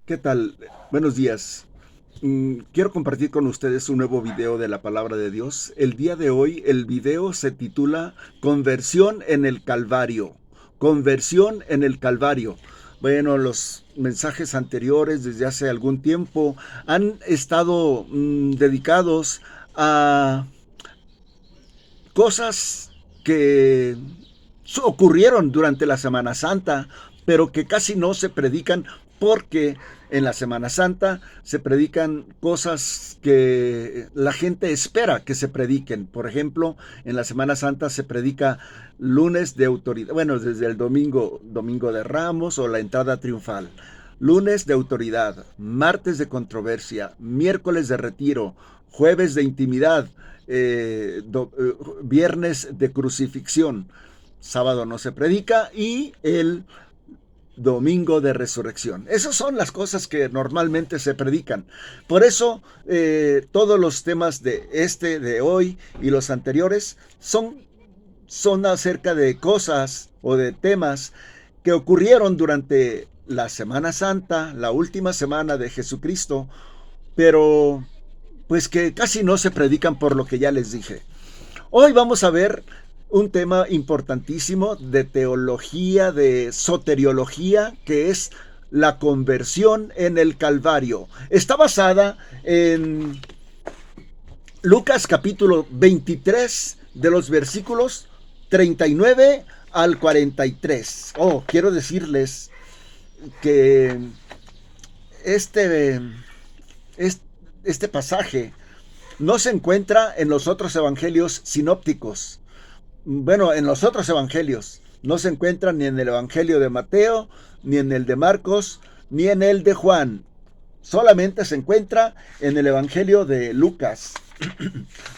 ¿Qué tal? Buenos días. Quiero compartir con ustedes un nuevo video de la palabra de Dios. El día de hoy el video se titula Conversión en el Calvario. Conversión en el Calvario. Bueno, los mensajes anteriores desde hace algún tiempo han estado dedicados a cosas que ocurrieron durante la Semana Santa, pero que casi no se predican porque en la Semana Santa se predican cosas que la gente espera que se prediquen. Por ejemplo, en la Semana Santa se predica lunes de autoridad, bueno, desde el domingo de Ramos o la entrada triunfal. Lunes de autoridad, martes de controversia, miércoles de retiro, jueves de intimidad, viernes de crucifixión, sábado no se predica y el domingo de resurrección. Esas son las cosas que normalmente se predican. Por eso todos los temas de hoy y los anteriores son acerca de cosas o de temas que ocurrieron durante la Semana Santa, la última semana de Jesucristo, pero pues que casi no se predican por lo que ya les dije. Hoy vamos a ver un tema importantísimo de teología, de soteriología, que es la conversión en el Calvario. Está basada en Lucas capítulo 23 de los versículos 39 al 43. Quiero decirles que este, este pasaje no se encuentra en los otros evangelios sinópticos. Bueno, en los otros evangelios. No se encuentra ni en el evangelio de Mateo, ni en el de Marcos, ni en el de Juan. Solamente se encuentra en el evangelio de Lucas.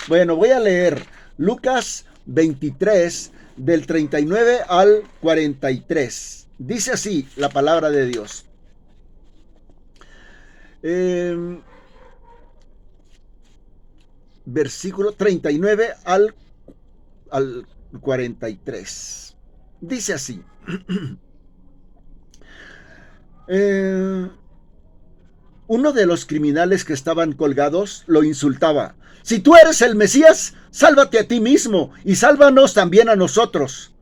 Bueno, voy a leer Lucas 23 del 39 al 43. Dice así la palabra de Dios. Versículo 39 al 43. Dice así. Uno de los criminales que estaban colgados lo insultaba. Si tú eres el Mesías, sálvate a ti mismo y sálvanos también a nosotros.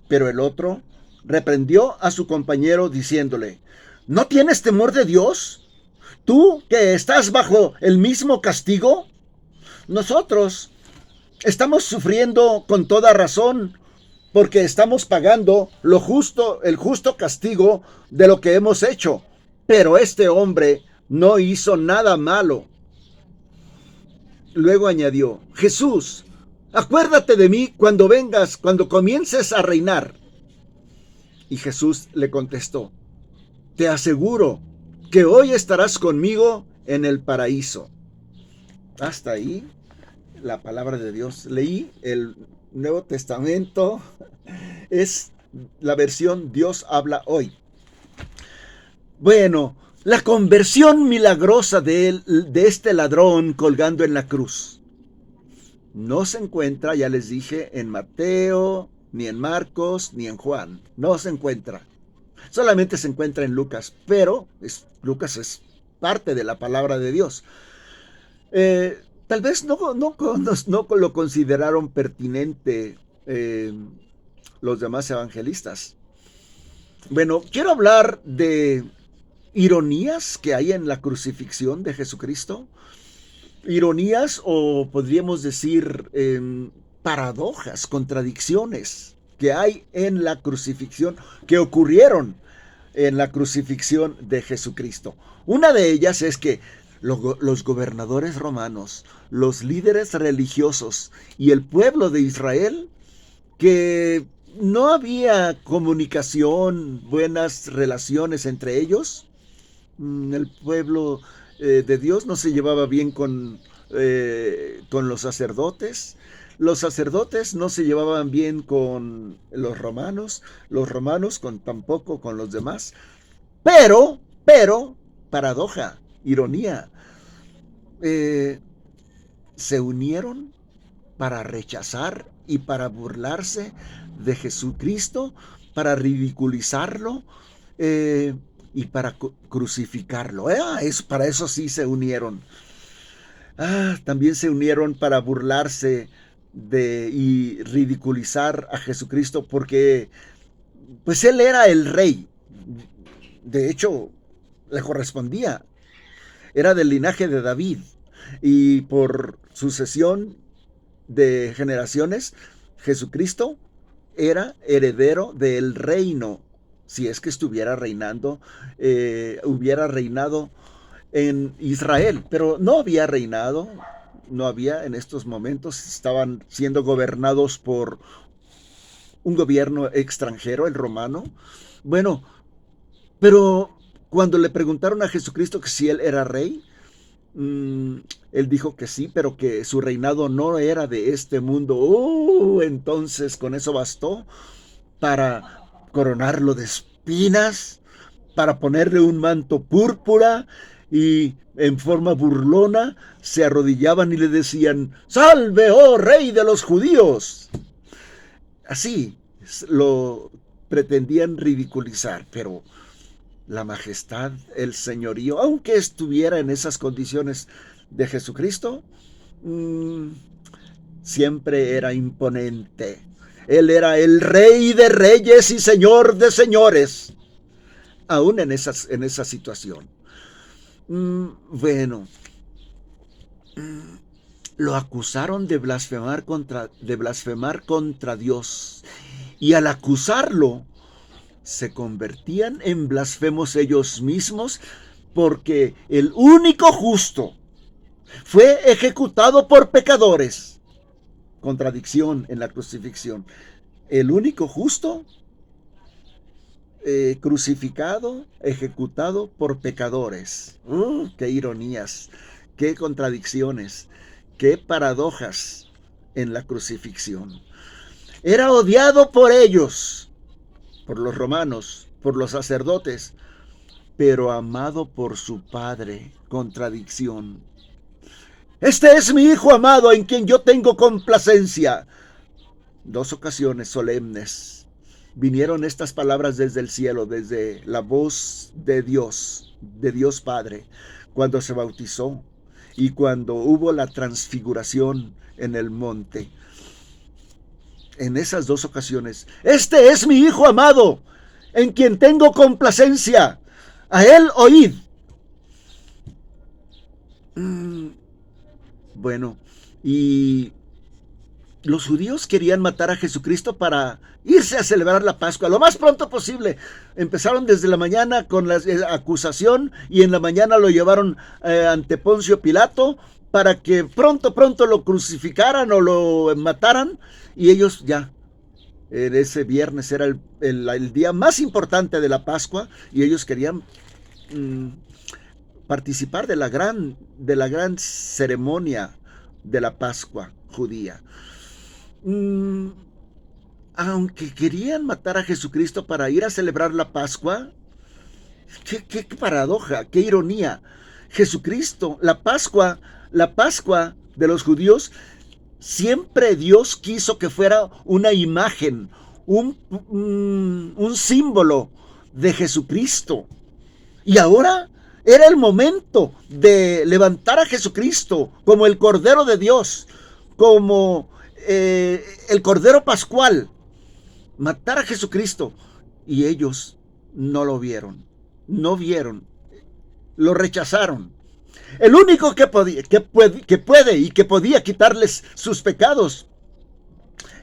Pero el otro reprendió a su compañero diciéndole, ¿no tienes temor de Dios? ¿Tú que estás bajo el mismo castigo? Nosotros estamos sufriendo con toda razón porque estamos pagando el justo castigo de lo que hemos hecho. Pero este hombre no hizo nada malo. Luego añadió, Jesús, acuérdate de mí cuando vengas, cuando comiences a reinar. Y Jesús le contestó, te aseguro que hoy estarás conmigo en el paraíso. Hasta ahí la palabra de Dios. Leí el Nuevo Testamento, es la versión Dios habla hoy. Bueno, la conversión milagrosa de este ladrón colgando en la cruz no se encuentra, ya les dije, en Mateo, ni en Marcos, ni en Juan. No se encuentra. Solamente se encuentra en Lucas, pero Lucas es parte de la palabra de Dios. Tal vez no lo consideraron pertinente los demás evangelistas. Bueno, quiero hablar de ironías que hay en la crucifixión de Jesucristo. Ironías o podríamos decir paradojas, contradicciones que hay en la crucifixión, que ocurrieron en la crucifixión de Jesucristo. Una de ellas es que los gobernadores romanos, los líderes religiosos y el pueblo de Israel, que no había comunicación, buenas relaciones entre ellos. El pueblo de Dios no se llevaba bien con los sacerdotes. Los sacerdotes no se llevaban bien con los romanos tampoco con los demás. Pero, paradoja, ironía, eh, se unieron para rechazar y para burlarse de Jesucristo, para ridiculizarlo, y para crucificarlo. Para eso sí se unieron. También se unieron para burlarse y ridiculizar a Jesucristo porque pues él era el rey. De hecho, le correspondía. Era del linaje de David y por sucesión de generaciones, Jesucristo era heredero del reino. Si es que estuviera reinando, hubiera reinado en Israel, pero no había reinado, no había en estos momentos, estaban siendo gobernados por un gobierno extranjero, el romano. Bueno, pero cuando le preguntaron a Jesucristo que si él era rey, él dijo que sí, pero que su reinado no era de este mundo. Entonces con eso bastó para coronarlo de espinas, para ponerle un manto púrpura y en forma burlona se arrodillaban y le decían: ¡Salve, oh rey de los judíos! Así lo pretendían ridiculizar, pero la majestad, el señorío, aunque estuviera en esas condiciones de Jesucristo, siempre era imponente. Él era el rey de reyes y señor de señores, aún en esa situación. Bueno, lo acusaron de blasfemar contra Dios, y al acusarlo se convertían en blasfemos ellos mismos, porque el único justo fue ejecutado por pecadores. Contradicción en la crucifixión. El único justo crucificado, ejecutado por pecadores. ¡Qué ironías! ¡Qué contradicciones! ¡Qué paradojas en la crucifixión! Era odiado por ellos, por los romanos, por los sacerdotes, pero amado por su Padre. Contradicción. Este es mi Hijo amado en quien yo tengo complacencia. 2 ocasiones solemnes vinieron estas palabras desde el cielo, desde la voz de Dios Padre, cuando se bautizó y cuando hubo la transfiguración en el monte. En esas 2 ocasiones: este es mi Hijo amado, en quien tengo complacencia, a él oíd. Bueno, y los judíos querían matar a Jesucristo para irse a celebrar la Pascua lo más pronto posible. Empezaron desde la mañana con la acusación y en la mañana lo llevaron ante Poncio Pilato para que pronto lo crucificaran o lo mataran, y ellos ya, ese viernes era el día más importante de la Pascua y ellos querían participar de la gran ceremonia de la Pascua judía. Aunque querían matar a Jesucristo para ir a celebrar la Pascua, qué paradoja, qué ironía. Jesucristo, la Pascua de los judíos, siempre Dios quiso que fuera una imagen, un símbolo de Jesucristo. Y ahora era el momento de levantar a Jesucristo como el Cordero de Dios, como el Cordero Pascual, matar a Jesucristo. Y ellos no lo vieron, lo rechazaron. El único que puede y que podía quitarles sus pecados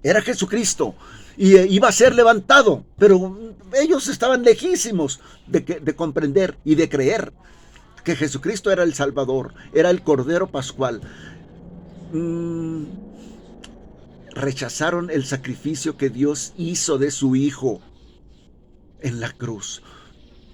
era Jesucristo, y iba a ser levantado, pero ellos estaban lejísimos de comprender y de creer que Jesucristo era el Salvador, era el Cordero Pascual. Rechazaron el sacrificio que Dios hizo de su Hijo en la cruz.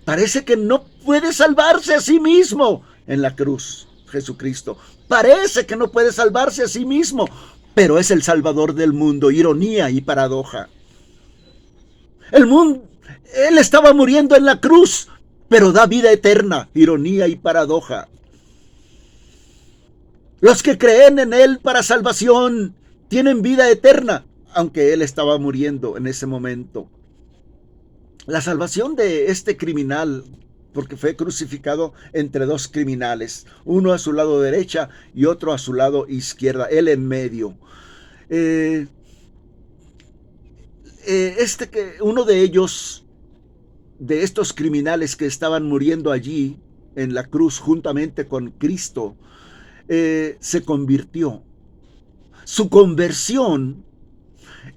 Parece que no puede salvarse a sí mismo en la cruz, Jesucristo. Parece que no puede salvarse a sí mismo, pero es el Salvador del mundo. Ironía y paradoja. Él estaba muriendo en la cruz, pero da vida eterna. Ironía y paradoja. Los que creen en Él para salvación tienen vida eterna, aunque Él estaba muriendo en ese momento. La salvación de este criminal porque fue crucificado entre dos criminales, uno a su lado derecha y otro a su lado izquierda, él en medio. Uno de ellos, de estos criminales que estaban muriendo allí en la cruz juntamente con Cristo, se convirtió. Su conversión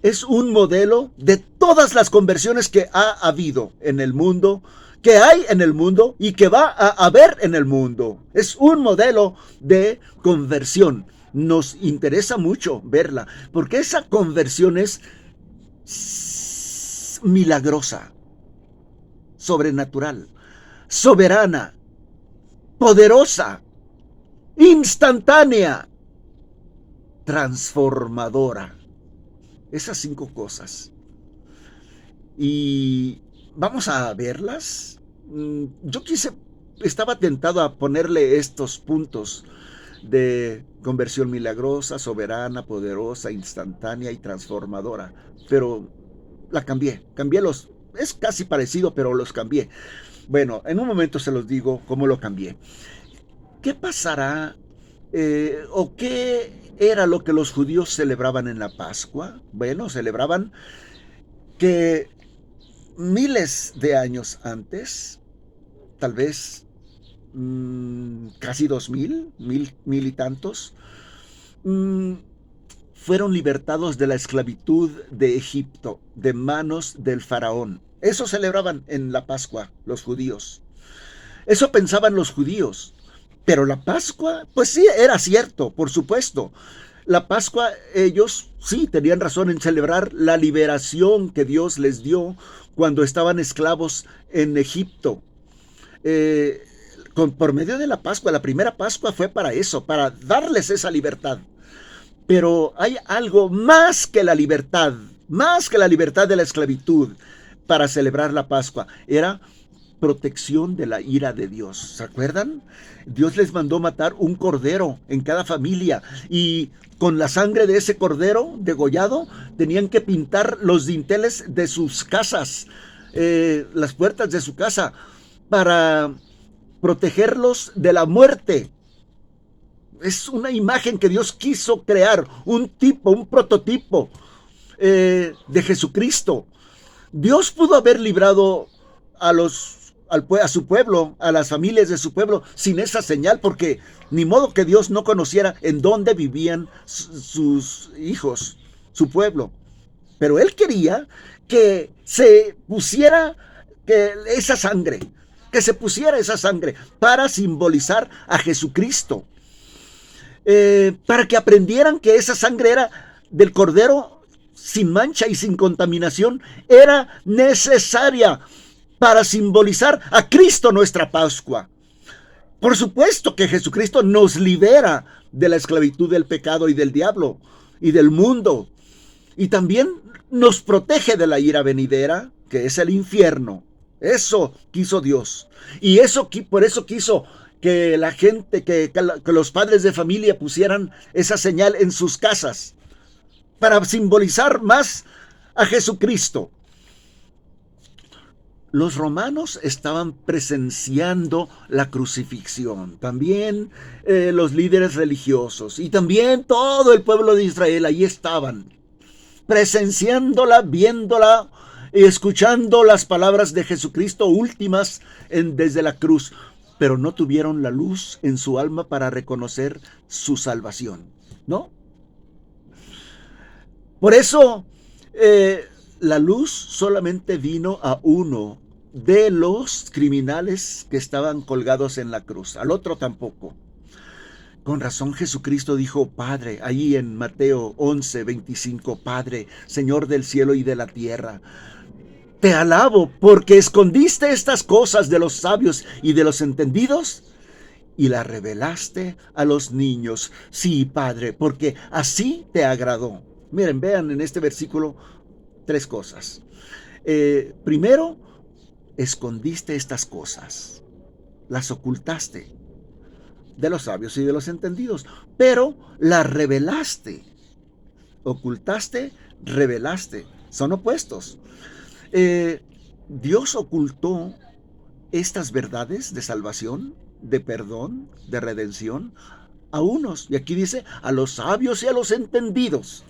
es un modelo de todas las conversiones que ha habido en el mundo, que hay en el mundo y que va a haber en el mundo. Es un modelo de conversión. Nos interesa mucho verla, porque esa conversión es milagrosa, sobrenatural, soberana, poderosa, instantánea, transformadora. Esas 5 cosas. Y vamos a verlas. Yo estaba tentado a ponerle estos puntos de conversión milagrosa, soberana, poderosa, instantánea y transformadora, pero la cambié es casi parecido, pero los cambié. Bueno, en un momento se los digo cómo lo cambié. ¿Qué pasará o qué era lo que los judíos celebraban en la Pascua? Bueno, celebraban que miles de años antes, tal vez casi 2000, mil y tantos, fueron libertados de la esclavitud de Egipto, de manos del faraón. Eso celebraban en la Pascua los judíos. Eso pensaban los judíos. Pero la Pascua, pues sí, era cierto, por supuesto. La Pascua, ellos sí tenían razón en celebrar la liberación que Dios les dio cuando estaban esclavos en Egipto. Por medio de la Pascua, la primera Pascua fue para eso, para darles esa libertad. Pero hay algo más que la libertad de la esclavitud para celebrar la Pascua. Era protección de la ira de Dios. ¿Se acuerdan? Dios les mandó matar un cordero en cada familia y con la sangre de ese cordero degollado tenían que pintar los dinteles de sus casas, las puertas de su casa, para protegerlos de la muerte. Es una imagen que Dios quiso crear, un prototipo de Jesucristo. Dios pudo haber librado a su pueblo, a las familias de su pueblo, sin esa señal, porque ni modo que Dios no conociera en dónde vivían sus hijos, su pueblo. Pero Él quería que se pusiera esa sangre para simbolizar a Jesucristo. Para que aprendieran que esa sangre era del Cordero sin mancha y sin contaminación, era necesaria para simbolizar a Cristo, nuestra Pascua. Por supuesto que Jesucristo nos libera de la esclavitud del pecado y del diablo y del mundo, y también nos protege de la ira venidera, que es el infierno. Eso quiso Dios, y por eso quiso que la gente, que los padres de familia pusieran esa señal en sus casas, para simbolizar más a Jesucristo. Los romanos estaban presenciando la crucifixión, también los líderes religiosos y también todo el pueblo de Israel ahí estaban, presenciándola, viéndola y escuchando las palabras de Jesucristo últimas desde la cruz, pero no tuvieron la luz en su alma para reconocer su salvación, ¿no? Por eso la luz solamente vino a uno de los criminales que estaban colgados en la cruz, al otro tampoco. Con razón Jesucristo dijo, Padre, ahí en Mateo 11:25, Padre, Señor del cielo y de la tierra, te alabo porque escondiste estas cosas de los sabios y de los entendidos y las revelaste a los niños. Sí, Padre, porque así te agradó. Miren, vean en este versículo 3 cosas. Primero, escondiste estas cosas, las ocultaste de los sabios y de los entendidos, pero las revelaste. Ocultaste, revelaste, son opuestos. Dios ocultó estas verdades de salvación, de perdón, de redención, a unos, y aquí dice, a los sabios y a los entendidos.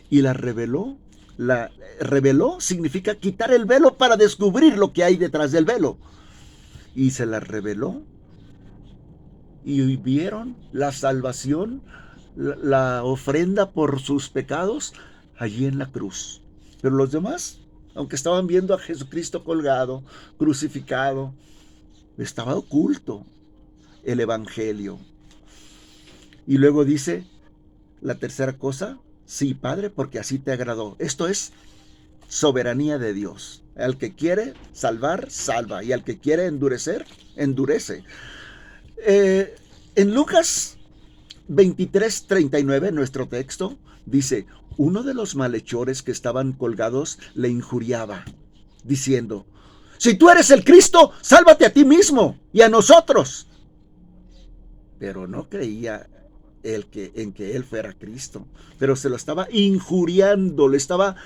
Y la reveló. La reveló significa quitar el velo para descubrir lo que hay detrás del velo. Y se la reveló. Y vieron la salvación, la ofrenda por sus pecados allí en la cruz. Pero los demás, aunque estaban viendo a Jesucristo colgado, crucificado, estaba oculto el evangelio. Y luego dice la tercera cosa, sí, Padre, porque así te agradó. Esto es soberanía de Dios. Al que quiere salvar, salva. Y al que quiere endurecer, endurece. En Lucas 23:39, nuestro texto, dice, uno de los malhechores que estaban colgados le injuriaba, diciendo, si tú eres el Cristo, sálvate a ti mismo y a nosotros. Pero no creía en que él fuera Cristo, pero se lo estaba injuriando, le estaba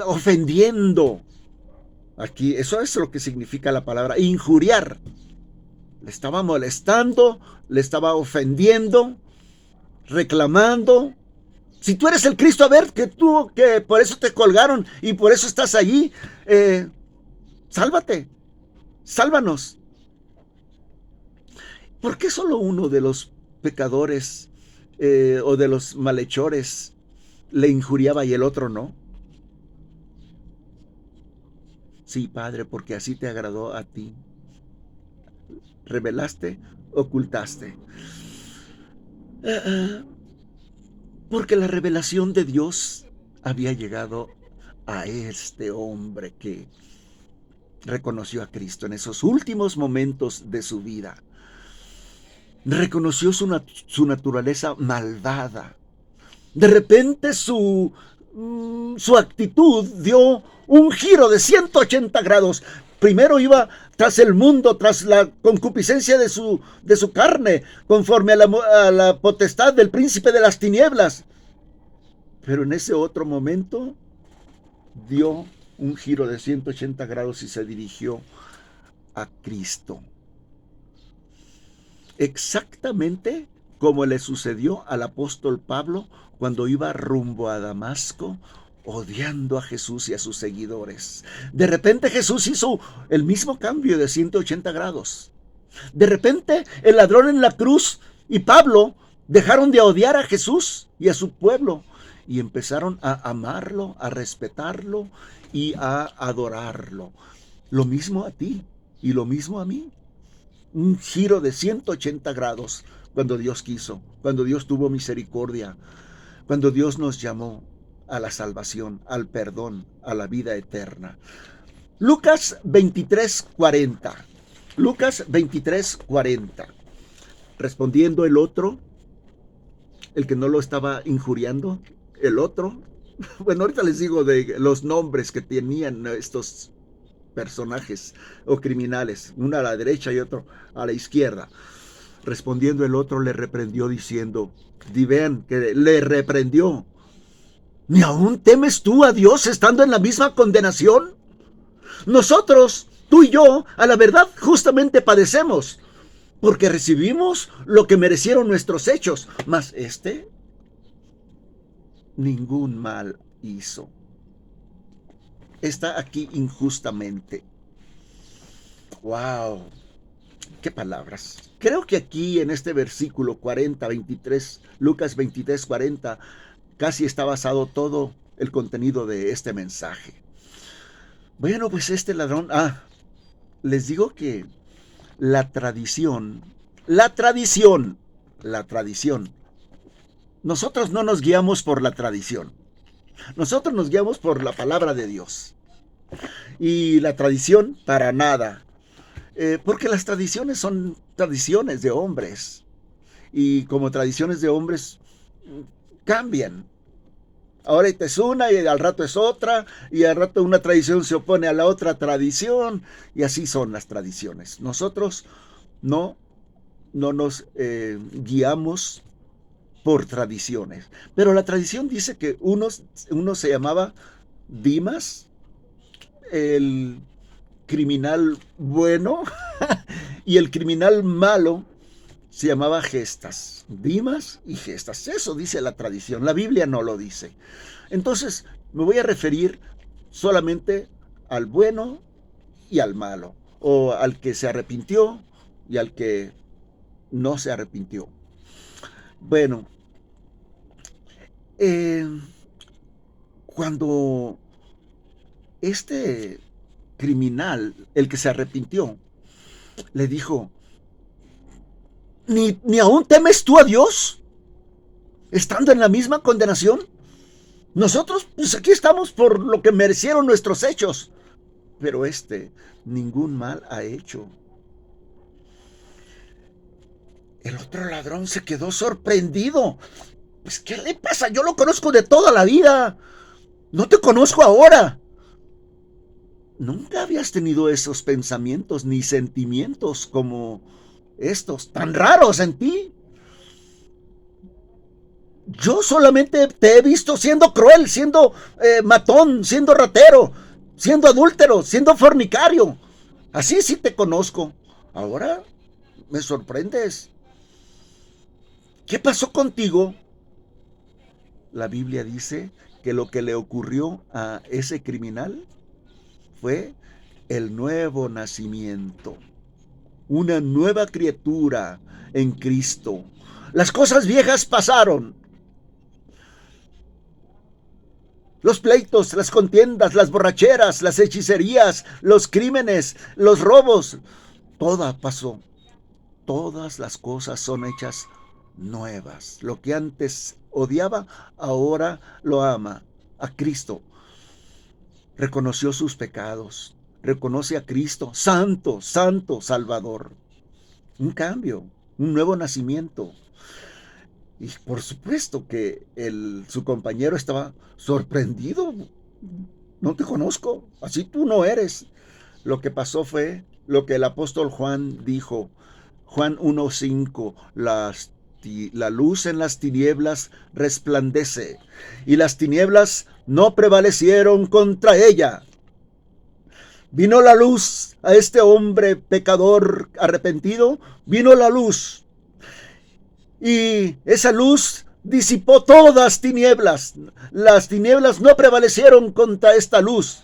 ofendiendo. Aquí, eso es lo que significa la palabra injuriar. Le estaba molestando, le estaba ofendiendo, reclamando. Si tú eres el Cristo, a ver, que por eso te colgaron y por eso estás allí, sálvate, sálvanos. ¿Por qué solo uno de los pecadores o de los malhechores le injuriaba y el otro no? Sí, Padre, porque así te agradó a ti. Revelaste, ocultaste. Porque la revelación de Dios había llegado a este hombre que reconoció a Cristo en esos últimos momentos de su vida. Reconoció su naturaleza malvada. De repente su actitud dio un giro de 180 grados. Primero iba tras el mundo, tras la concupiscencia de su carne, conforme a la potestad del príncipe de las tinieblas. Pero en ese otro momento dio un giro de 180 grados y se dirigió a Cristo. Exactamente como le sucedió al apóstol Pablo cuando iba rumbo a Damasco, odiando a Jesús y a sus seguidores. De repente Jesús hizo el mismo cambio de 180 grados. De repente el ladrón en la cruz y Pablo dejaron de odiar a Jesús y a su pueblo y empezaron a amarlo, a respetarlo y a adorarlo. Lo mismo a ti y lo mismo a mí. Un giro de 180 grados cuando Dios quiso, cuando Dios tuvo misericordia, cuando Dios nos llamó a la salvación, al perdón, a la vida eterna. Lucas 23:40. Lucas 23:40. Respondiendo el otro, el que no lo estaba injuriando, el otro. Bueno, ahorita les digo de los nombres que tenían estos personajes o criminales, uno a la derecha y otro a la izquierda. Respondiendo el otro le reprendió diciendo, vean que le reprendió, ¿ni aún temes tú a Dios estando en la misma condenación? Nosotros, tú y yo, a la verdad justamente padecemos, porque recibimos lo que merecieron nuestros hechos, mas este ningún mal hizo. Está aquí injustamente. ¡Wow! ¡Qué palabras! Creo que aquí en este versículo 40, 23, Lucas 23, 40, casi está basado todo el contenido de este mensaje. Bueno, pues este ladrón, les digo que la tradición, nosotros no nos guiamos por la tradición, nosotros nos guiamos por la palabra de Dios. Y la tradición, para nada. Porque las tradiciones son tradiciones de hombres. Y como tradiciones de hombres, cambian. Ahora es una y al rato es otra. Y al rato una tradición se opone a la otra tradición. Y así son las tradiciones. Nosotros no nos guiamos por tradiciones. Pero la tradición dice que uno se llamaba Dimas, el criminal bueno y el criminal malo se llamaba Gestas, Dimas y Gestas. Eso dice la tradición, la Biblia no lo dice. Entonces me voy a referir solamente al bueno y al malo, o al que se arrepintió y al que no se arrepintió. Bueno, eh, cuando este criminal, el que se arrepintió, le dijo, ¿Ni aún temes tú a Dios? Estando en la misma condenación. Nosotros, pues aquí estamos por lo que merecieron nuestros hechos. Pero ningún mal ha hecho. El otro ladrón se quedó sorprendido. Pues, ¿qué le pasa? Yo lo conozco de toda la vida. No te conozco ahora. Nunca habías tenido esos pensamientos ni sentimientos como estos, tan raros en ti. Yo solamente te he visto siendo cruel, siendo matón, siendo ratero, siendo adúltero, siendo fornicario. Así sí te conozco. Ahora me sorprendes. ¿Qué pasó contigo? La Biblia dice que lo que le ocurrió a ese criminal fue el nuevo nacimiento. Una nueva criatura en Cristo. Las cosas viejas pasaron. Los pleitos, las contiendas, las borracheras, las hechicerías, los crímenes, los robos, todo pasó. Todas las cosas son hechas nuevas. Lo que antes odiaba, ahora lo ama. A Cristo. Reconoció sus pecados. Reconoce a Cristo, santo, santo Salvador. Un cambio, un nuevo nacimiento. Y por supuesto que su compañero estaba sorprendido. No te conozco, así tú no eres. Lo que pasó fue lo que el apóstol Juan dijo. Juan 1:5, la luz en las tinieblas resplandece, y las tinieblas no prevalecieron contra ella. Vino la luz a este hombre pecador arrepentido, vino la luz. Y esa luz disipó todas tinieblas. Las tinieblas no prevalecieron contra esta luz.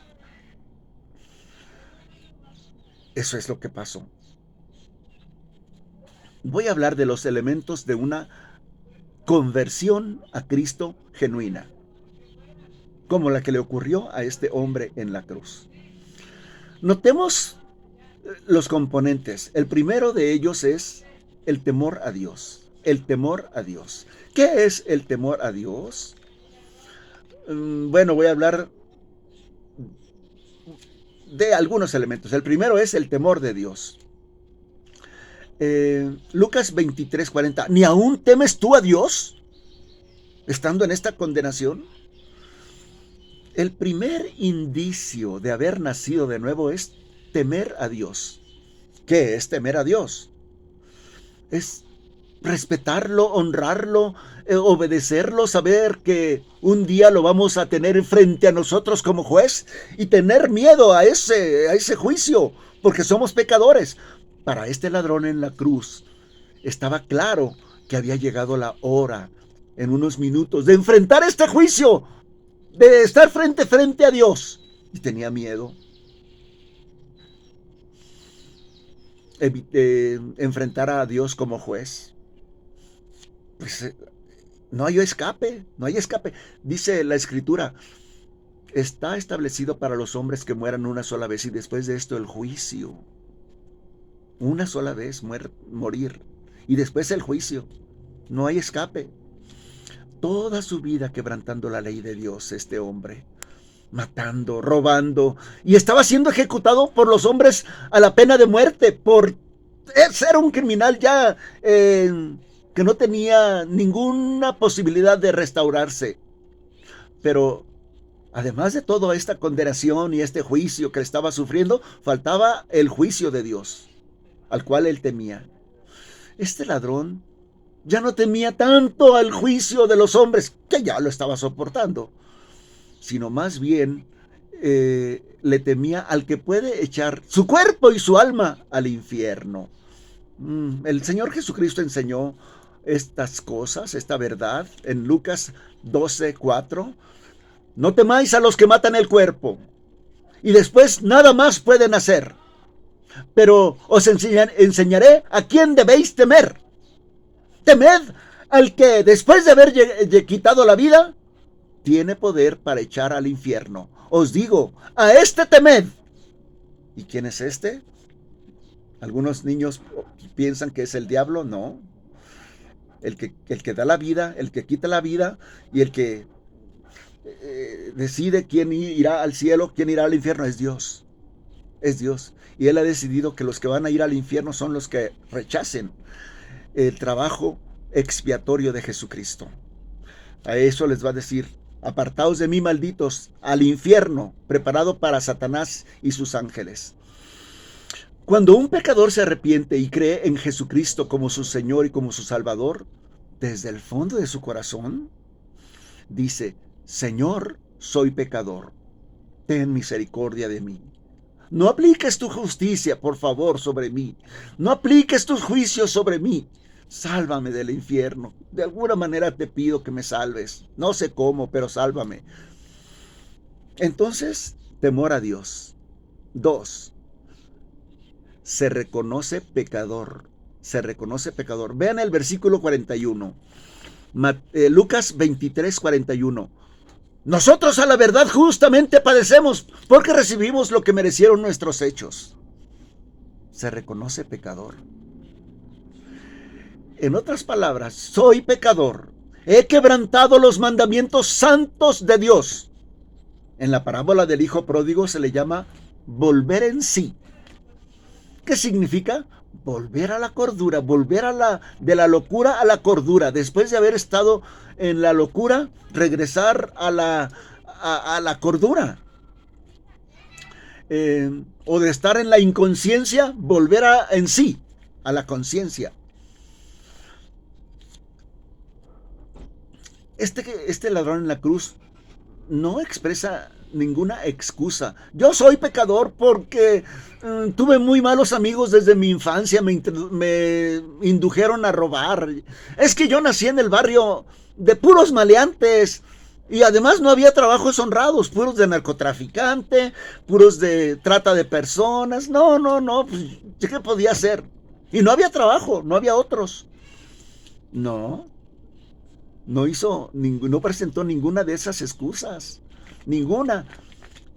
Eso es lo que pasó. Voy a hablar de los elementos de una conversión a Cristo genuina, como la que le ocurrió a este hombre en la cruz. Notemos los componentes. El primero de ellos es el temor a Dios. El temor a Dios. ¿Qué es el temor a Dios? Bueno, voy a hablar de algunos elementos. El primero es el temor de Dios. Lucas 23:40. ¿Ni aún temes tú a Dios estando en esta condenación? El primer indicio de haber nacido de nuevo es temer a Dios. ¿Qué es temer a Dios? Es respetarlo, honrarlo, obedecerlo, saber que un día lo vamos a tener frente a nosotros como juez y tener miedo a ese juicio, porque somos pecadores. Para este ladrón en la cruz estaba claro que había llegado la hora, en unos minutos, de enfrentar este juicio, de estar frente a Dios, y tenía miedo. Enfrentar a Dios como juez. Pues no hay escape, no hay escape. Dice la Escritura, está establecido para los hombres que mueran una sola vez y después de esto el juicio. Una sola vez morir y después el juicio. No hay escape. Toda su vida quebrantando la ley de Dios este hombre, matando, robando, y estaba siendo ejecutado por los hombres a la pena de muerte por ser un criminal ya que no tenía ninguna posibilidad de restaurarse. Pero además de toda esta condenación y este juicio que estaba sufriendo, faltaba el juicio de Dios, al cual él temía. Este ladrón ya no temía tanto al juicio de los hombres, que ya lo estaba soportando, sino más bien le temía al que puede echar su cuerpo y su alma al infierno. El Señor Jesucristo enseñó estas cosas, esta verdad, en Lucas 12:4. No temáis a los que matan el cuerpo, y después nada más pueden hacer. Pero os enseñaré a quién debéis temer. Temed al que, después de haber quitado la vida, tiene poder para echar al infierno. Os digo, a este temed. ¿Y quién es este? Algunos niños piensan que es el diablo. No. El que da la vida, el que quita la vida y el que decide quién irá al cielo, quién irá al infierno, es Dios. Es Dios. Y Él ha decidido que los que van a ir al infierno son los que rechacen el trabajo expiatorio de Jesucristo. A eso les va a decir: apartaos de mí, malditos, al infierno preparado para Satanás y sus ángeles. Cuando un pecador se arrepiente y cree en Jesucristo como su Señor y como su Salvador, desde el fondo de su corazón, dice: Señor, soy pecador, ten misericordia de mí. No apliques tu justicia, por favor, sobre mí. No apliques tus juicios sobre mí. Sálvame del infierno. De alguna manera te pido que me salves. No sé cómo, pero sálvame. Entonces, temor a Dios. 2. Se reconoce pecador. Se reconoce pecador. Vean el versículo 41. Lucas 23:41. Nosotros a la verdad justamente padecemos porque recibimos lo que merecieron nuestros hechos. Se reconoce pecador. En otras palabras, soy pecador. He quebrantado los mandamientos santos de Dios. En la parábola del hijo pródigo se le llama volver en sí. ¿Qué significa? Volver a la cordura, volver de la locura a la cordura. Después de haber estado en la locura, regresar a la cordura. O de estar en la inconsciencia, volver en sí, a la conciencia. Este ladrón en la cruz no expresa ninguna excusa. Yo soy pecador porque tuve muy malos amigos desde mi infancia, me indujeron a robar. Es que yo nací en el barrio de puros maleantes y además no había trabajos honrados, puros de narcotraficante, puros de trata de personas. No, pues, ¿qué podía hacer? Y no había trabajo, no había otros. No presentó ninguna de esas excusas. Ninguna.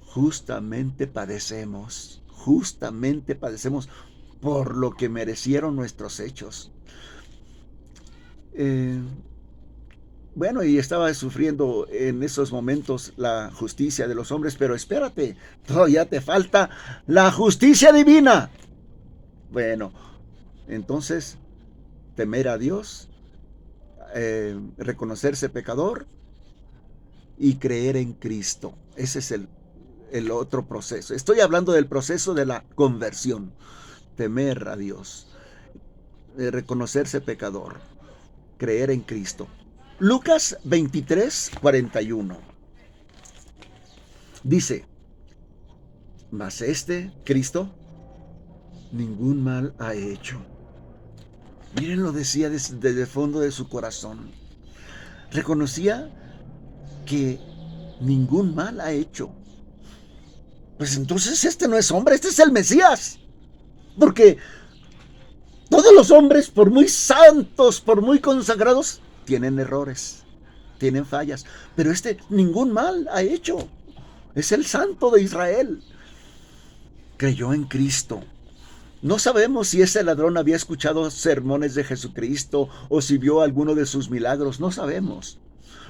Justamente padecemos por lo que merecieron nuestros hechos. Bueno, y estaba sufriendo en esos momentos la justicia de los hombres, pero espérate, todavía te falta la justicia divina. Bueno, entonces, temer a Dios, reconocerse pecador y creer en Cristo. Ese es el otro proceso. Estoy hablando del proceso de la conversión. Temer a Dios, reconocerse pecador, creer en Cristo. Lucas 23:41 dice: mas Cristo, ningún mal ha hecho. Miren, lo decía desde el fondo de su corazón. Reconocía que ningún mal ha hecho. Pues entonces este no es hombre, este es el Mesías. Porque todos los hombres, por muy santos, por muy consagrados, tienen errores, tienen fallas. Pero este ningún mal ha hecho. Es el Santo de Israel. Creyó en Cristo. No sabemos si ese ladrón había escuchado sermones de Jesucristo o si vio alguno de sus milagros. No sabemos.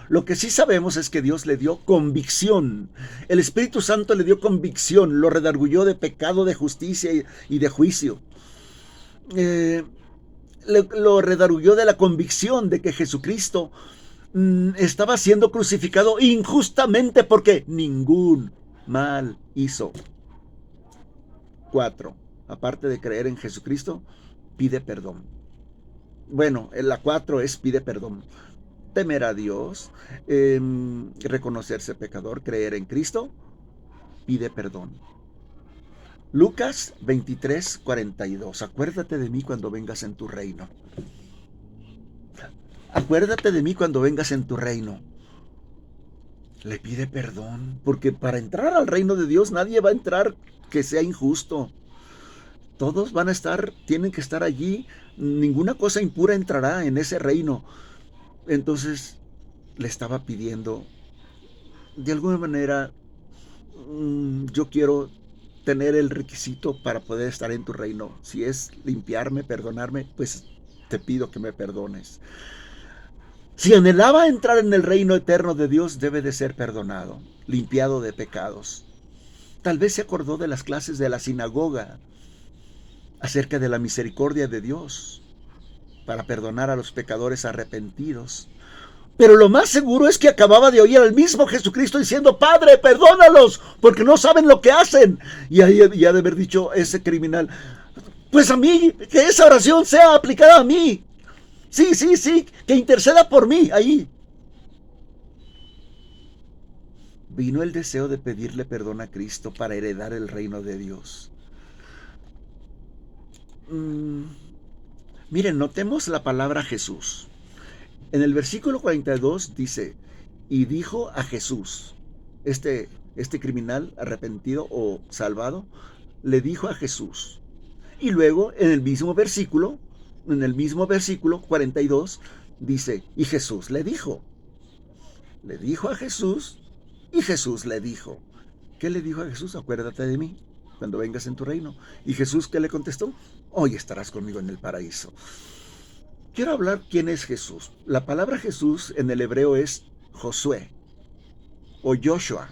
Lo que sí sabemos es que Dios le dio convicción. El Espíritu Santo le dio convicción. Lo redarguyó de pecado, de justicia y de juicio. Lo redarguyó de la convicción de que Jesucristo estaba siendo crucificado injustamente porque ningún mal hizo. 4. Aparte de creer en Jesucristo, pide perdón. Bueno, la 4 es pide perdón. Temer a Dios, reconocerse pecador, creer en Cristo pide perdón. Lucas 23:42. Acuérdate de mí cuando vengas en tu reino. Acuérdate de mí cuando vengas en tu reino. Le pide perdón, porque para entrar al reino de Dios nadie va a entrar que sea injusto. Todos van a estar, tienen que estar allí. Ninguna cosa impura entrará en ese reino. Entonces le estaba pidiendo, de alguna manera, yo quiero tener el requisito para poder estar en tu reino. Si es limpiarme, perdonarme, pues te pido que me perdones. Si anhelaba entrar en el reino eterno de Dios, debe de ser perdonado, limpiado de pecados. Tal vez se acordó de las clases de la sinagoga acerca de la misericordia de Dios para perdonar a los pecadores arrepentidos. Pero lo más seguro es que acababa de oír al mismo Jesucristo diciendo: Padre, perdónalos, porque no saben lo que hacen. Y ahí ya de haber dicho ese criminal: pues a mí, que esa oración sea aplicada a mí. Sí, que interceda por mí ahí. Vino el deseo de pedirle perdón a Cristo para heredar el reino de Dios. Miren, notemos la palabra Jesús. En el versículo 42 dice: y dijo a Jesús. Este criminal arrepentido o salvado le dijo a Jesús. Y luego en el mismo versículo 42 dice: y Jesús le dijo. Le dijo a Jesús y Jesús le dijo. ¿Qué le dijo a Jesús? Acuérdate de mí cuando vengas en tu reino. ¿Y Jesús qué le contestó? Hoy estarás conmigo en el paraíso. Quiero hablar quién es Jesús. La palabra Jesús en el hebreo es Josué o Joshua.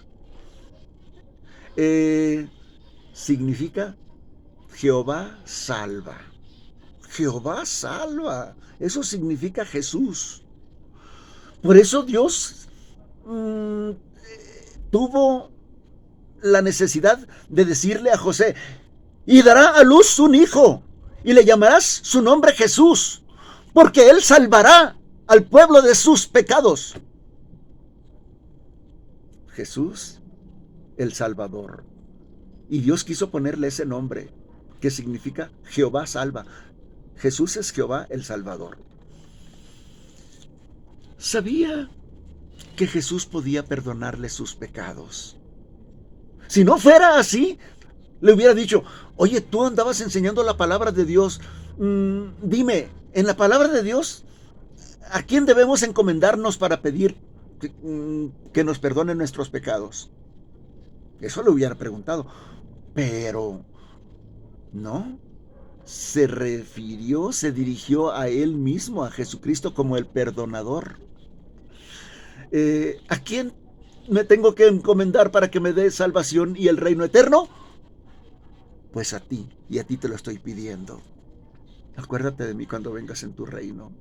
Significa Jehová salva. Jehová salva. Eso significa Jesús. Por eso Dios tuvo la necesidad de decirle a José: y dará a luz un hijo, y le llamarás su nombre Jesús, porque él salvará al pueblo de sus pecados. Jesús, el Salvador. Y Dios quiso ponerle ese nombre, que significa Jehová salva. Jesús es Jehová el Salvador. Sabía que Jesús podía perdonarle sus pecados. Si no fuera así, le hubiera dicho: oye, tú andabas enseñando la palabra de Dios. Dime, en la palabra de Dios, ¿a quién debemos encomendarnos para pedir que nos perdone nuestros pecados? Eso le hubiera preguntado. Pero no, se dirigió a él mismo, a Jesucristo, como el perdonador. ¿A quién me tengo que encomendar para que me dé salvación y el reino eterno? Pues a ti, y a ti te lo estoy pidiendo. Acuérdate de mí cuando vengas en tu reino.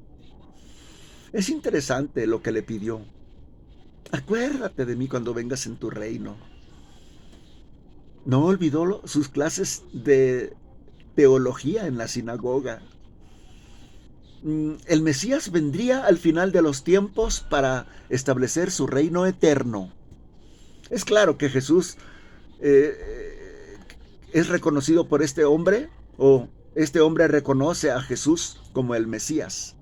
Es interesante lo que le pidió. Acuérdate de mí cuando vengas en tu reino. No olvidó sus clases de teología en la sinagoga. El Mesías vendría al final de los tiempos para establecer su reino eterno. Es claro que Jesús es reconocido por este hombre, o este hombre reconoce a Jesús como el Mesías.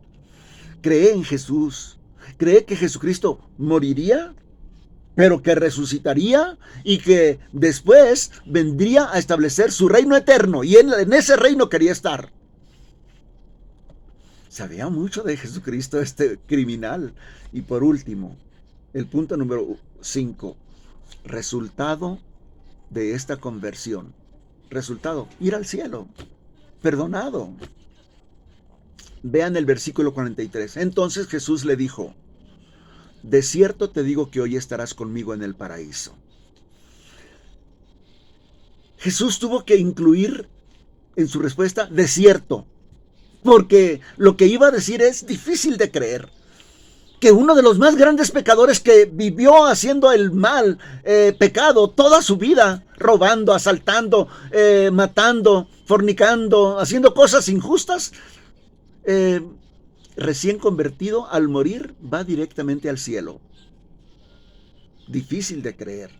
Cree en Jesús, cree que Jesucristo moriría, pero que resucitaría y que después vendría a establecer su reino eterno, y en ese reino quería estar. Sabía mucho de Jesucristo este criminal. Y por último, el punto número 5, resultado de esta conversión. Resultado: ir al cielo, perdonado. Vean el versículo 43. Entonces Jesús le dijo: de cierto te digo que hoy estarás conmigo en el paraíso. Jesús tuvo que incluir en su respuesta de cierto, porque lo que iba a decir es difícil de creer. Que uno de los más grandes pecadores, que vivió haciendo el mal, pecado toda su vida, robando, asaltando, matando, fornicando, haciendo cosas injustas, recién convertido, al morir va directamente al cielo. Difícil de creer.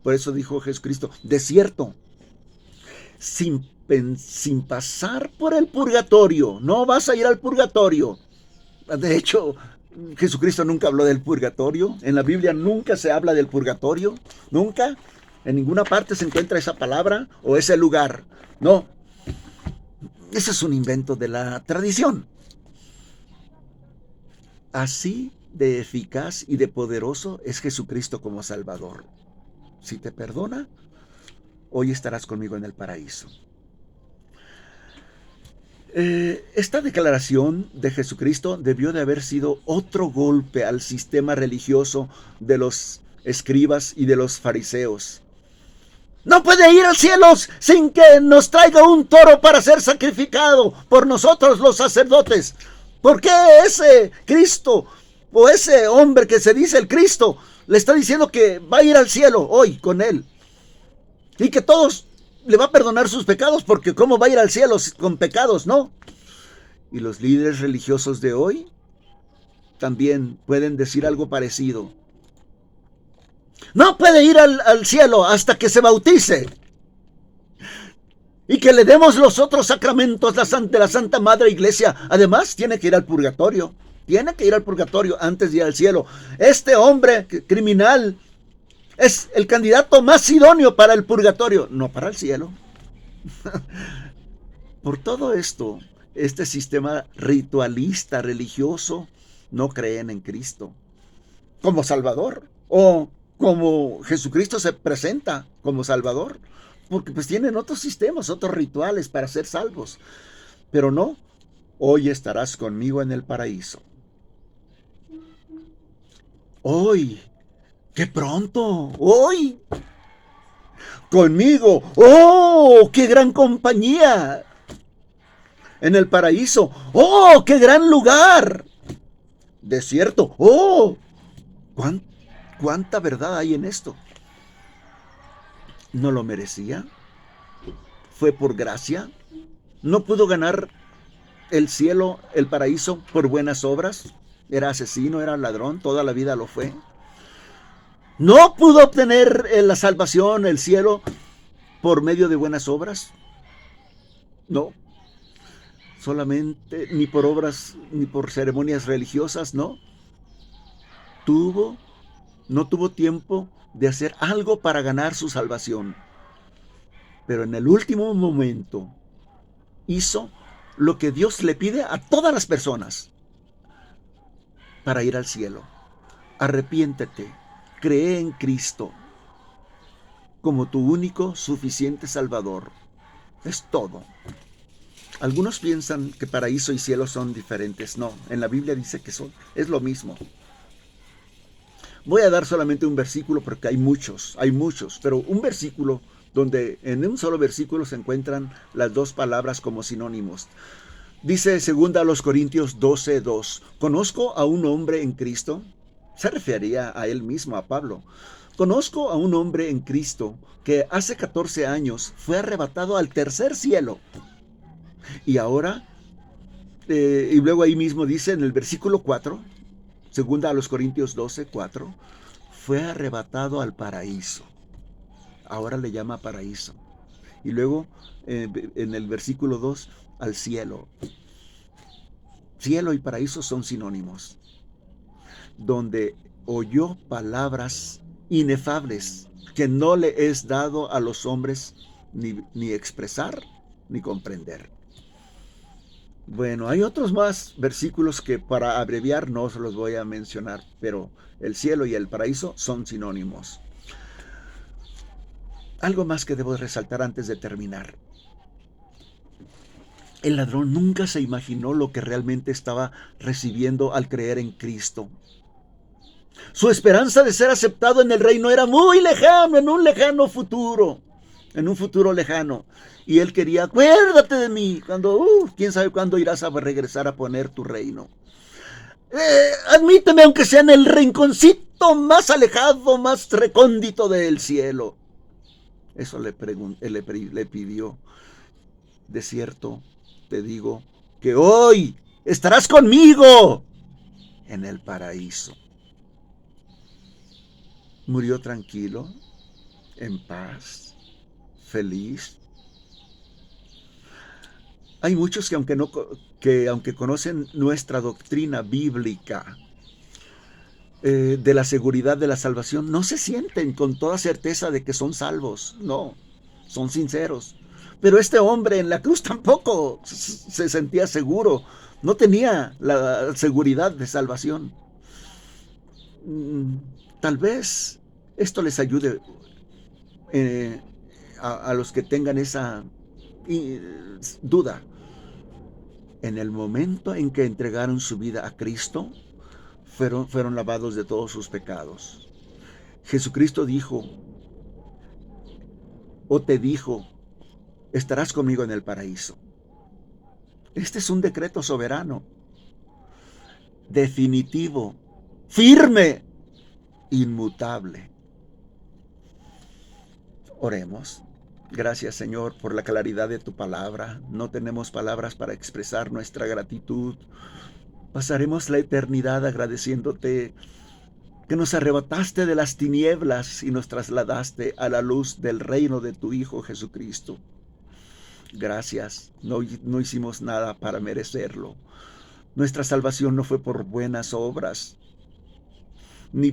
Por eso dijo Jesucristo, desierto, sin pasar por el purgatorio. No vas a ir al purgatorio. De hecho, Jesucristo nunca habló del purgatorio. En la Biblia nunca se habla del purgatorio. Nunca. En ninguna parte se encuentra esa palabra o ese lugar. No. Ese es un invento de la tradición. Así de eficaz y de poderoso es Jesucristo como Salvador. Si te perdona, hoy estarás conmigo en el paraíso. Esta declaración de Jesucristo debió de haber sido otro golpe al sistema religioso de los escribas y de los fariseos. No puede ir al cielo sin que nos traiga un toro para ser sacrificado por nosotros los sacerdotes. ¿Por qué ese Cristo o ese hombre que se dice el Cristo le está diciendo que va a ir al cielo hoy con él? Y que todos le va a perdonar sus pecados, porque ¿cómo va a ir al cielo con pecados? No. Y los líderes religiosos de hoy también pueden decir algo parecido. No puede ir al cielo hasta que se bautice y que le demos los otros sacramentos de la Santa Madre Iglesia. Además, tiene que ir al purgatorio. Tiene que ir al purgatorio antes de ir al cielo. Este hombre criminal es el candidato más idóneo para el purgatorio, no para el cielo. Por todo esto, este sistema ritualista religioso no creen en Cristo como Salvador, o como Jesucristo se presenta como Salvador, porque pues tienen otros sistemas, otros rituales para ser salvos. Pero no, hoy estarás conmigo en el paraíso. Hoy, ¡qué pronto! ¡Hoy! ¡Conmigo! ¡Oh, qué gran compañía! En el paraíso. ¡Oh, qué gran lugar! Desierto. ¡Oh! ¿Cuánta verdad hay en esto? ¿No lo merecía? ¿Fue por gracia? ¿No pudo ganar el cielo, el paraíso, por buenas obras? ¿Era asesino, era ladrón? ¿Toda la vida lo fue? ¿No pudo obtener la salvación, el cielo, por medio de buenas obras? No. Solamente, ni por obras, ni por ceremonias religiosas, no. No tuvo tiempo de hacer algo para ganar su salvación. Pero en el último momento hizo lo que Dios le pide a todas las personas para ir al cielo. Arrepiéntete, cree en Cristo como tu único suficiente Salvador. Es todo. Algunos piensan que paraíso y cielo son diferentes. No, en la Biblia dice que es lo mismo. Voy a dar solamente un versículo porque hay muchos, pero un versículo donde en un solo versículo se encuentran las dos palabras como sinónimos. Dice 2 Corintios 12:2, conozco a un hombre en Cristo, se refería a él mismo, a Pablo. Conozco a un hombre en Cristo que hace 14 años fue arrebatado al tercer cielo. Y ahora, y luego ahí mismo dice en el versículo 4, 2 Corintios 12:4, fue arrebatado al paraíso. Ahora le llama paraíso. Y luego en el versículo 2, al cielo. Cielo y paraíso son sinónimos. Donde oyó palabras inefables que no le es dado a los hombres ni expresar ni comprender. Bueno, hay otros más versículos que para abreviar no se los voy a mencionar, pero el cielo y el paraíso son sinónimos. Algo más que debo resaltar antes de terminar. El ladrón nunca se imaginó lo que realmente estaba recibiendo al creer en Cristo. Su esperanza de ser aceptado en el reino era muy lejano, en un lejano futuro. En un futuro lejano. Y él quería, acuérdate de mí, cuando, quién sabe cuándo irás a regresar a poner tu reino. Admíteme, aunque sea en el rinconcito más alejado, más recóndito del cielo. Eso le pidió. De cierto, te digo, que hoy estarás conmigo en el paraíso. Murió tranquilo, en paz, feliz. Hay muchos que aunque conocen nuestra doctrina bíblica, de la seguridad de la salvación, no se sienten con toda certeza de que son salvos. No, son sinceros. Pero este hombre en la cruz tampoco se sentía seguro. No tenía la seguridad de salvación. Tal vez esto les ayude, eh, a los que tengan esa duda. En el momento en que entregaron su vida a Cristo, fueron lavados de todos sus pecados. Jesucristo dijo, o te dijo, estarás conmigo en el paraíso. Este es un decreto soberano, definitivo, firme, inmutable. Oremos. Gracias, Señor, por la claridad de tu palabra. No tenemos palabras para expresar nuestra gratitud. Pasaremos la eternidad agradeciéndote que nos arrebataste de las tinieblas y nos trasladaste a la luz del reino de tu Hijo Jesucristo. Gracias, no hicimos nada para merecerlo. Nuestra salvación no fue por buenas obras, ni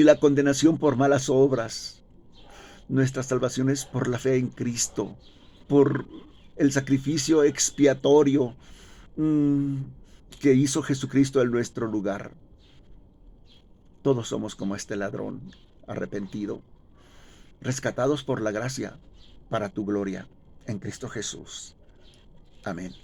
la condenación por malas obras. Nuestra salvación es por la fe en Cristo, por el sacrificio expiatorio que hizo Jesucristo en nuestro lugar. Todos somos como este ladrón arrepentido, rescatados por la gracia para tu gloria en Cristo Jesús. Amén.